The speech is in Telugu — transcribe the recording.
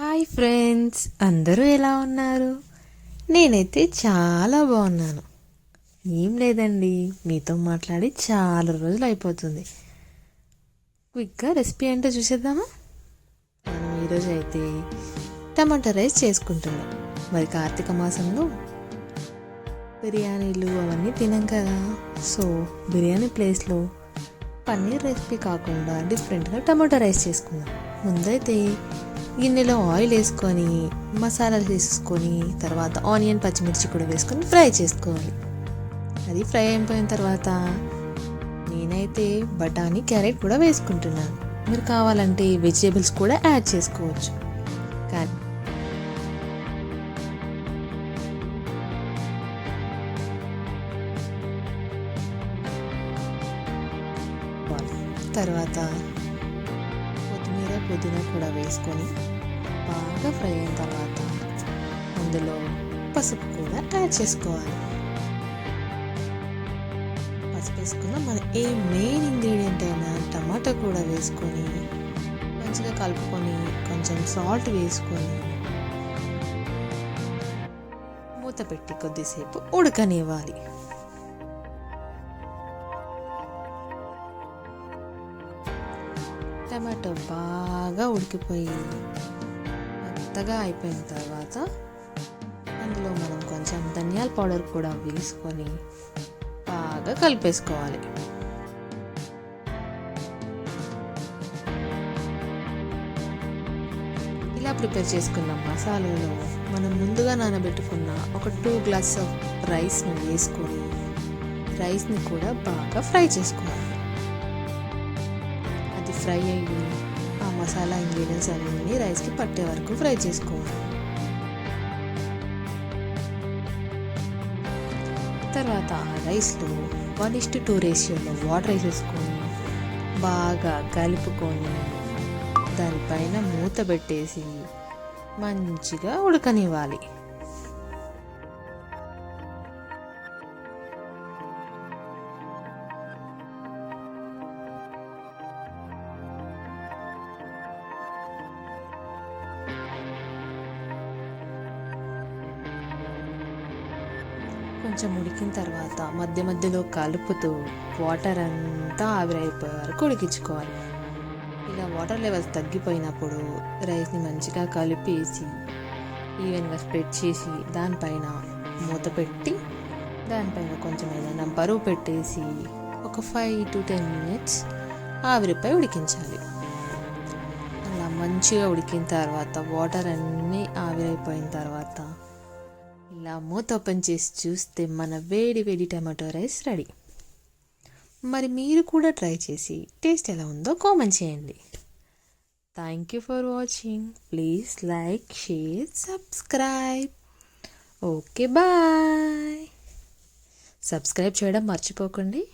హాయ్ ఫ్రెండ్స్, అందరూ ఎలా ఉన్నారు? నేనైతే చాలా బాగున్నాను. ఏం లేదండి, మీతో మాట్లాడి చాలా రోజులు అయిపోతుంది. క్విక్గా రెసిపీ ఏంటో చూసేద్దామా? మనం ఈరోజు అయితే టమాటా రైస్ చేసుకుంటున్నాం. మరి కార్తీక మాసంలో బిర్యానీలు అవన్నీ తినాం కదా, సో బిర్యానీ ప్లేస్లో పన్నీర్ రెసిపీ కాకుండా డిఫరెంట్గా టమాటా రైస్ చేసుకుందాం. ముందైతే గిన్నెలో ఆయిల్ వేసుకొని మసాలాలు వేసుకొని తర్వాత ఆనియన్ పచ్చిమిర్చి కూడా వేసుకొని ఫ్రై చేసుకోవాలి. అది ఫ్రై అయిపోయిన తర్వాత నేనైతే బఠానీ క్యారెట్ కూడా వేసుకుంటున్నాను. మీరు కావాలంటే వెజిటేబుల్స్ కూడా యాడ్ చేసుకోవచ్చు. కానీ తర్వాత కొత్తిమీర పుదీనా కూడా వేసుకొని బాగా ఫ్రై అయిన తర్వాత అందులో పసుపు కూడా యాడ్ చేసుకోవాలి. పసుపు వేసుకున్న మన మెయిన్ ఇంగ్రీడియంట్ అయిన టమాటా కూడా వేసుకొని మంచిగా కలుపుకొని కొంచెం సాల్ట్ వేసుకొని మూత పెట్టి కొద్దిసేపు ఉడకనివ్వాలి. టమాటో బాగా ఉడికిపోయి మెత్తగా అయిపోయిన తర్వాత అందులో మనం కొంచెం ధనియాల పౌడర్ కూడా వేసుకొని బాగా కలిపేసుకోవాలి. ఇలా ప్రిపేర్ చేసుకున్న మసాలాలో మనం ముందుగా నానబెట్టుకున్న ఒక 2 గ్లాస్ ఆఫ్ రైస్ని వేసుకొని రైస్ని కూడా బాగా ఫ్రై చేసుకోవాలి. ఫ్రై అయ్యి ఆ మసాలా ఇంగ్రీడియంట్స్ అన్నీ రైస్కి పట్టే వరకు ఫ్రై చేసుకోవాలి. తర్వాత ఆ రైస్లో 1:2 రేషియోలో వాటర్ వేసేసుకొని బాగా కలుపుకొని దానిపైన మూత పెట్టేసి మంచిగా ఉడకనివ్వాలి. కొంచెం ఉడికిన తర్వాత మధ్య మధ్యలో కలుపుతూ వాటర్ అంతా ఆవిరైపోయే వరకు ఉడికించుకోవాలి. ఇలా వాటర్ లెవెల్స్ తగ్గిపోయినప్పుడు రైస్ని మంచిగా కలిపేసి ఈవెన్గా స్ప్రెడ్ చేసి దానిపైన మూత పెట్టి దానిపైన కొంచెం ఏదైనా బరువు పెట్టేసి ఒక 5 to 10 minutes ఆవిరిపై ఉడికించాలి. అలా మంచిగా ఉడికిన తర్వాత వాటర్ అన్నీ ఆవిరైపోయిన తర్వాత ఇలా మూత ఓపెన్ చేసి చూస్తే మన వేడి వేడి టమాటో రైస్ రెడీ. మరి మీరు కూడా ట్రై చేసి టేస్ట్ ఎలా ఉందో కామెంట్ చేయండి. Thank you for watching. Please like, share, subscribe. Okay, bye. Subscribe చేయడం మర్చిపోకండి.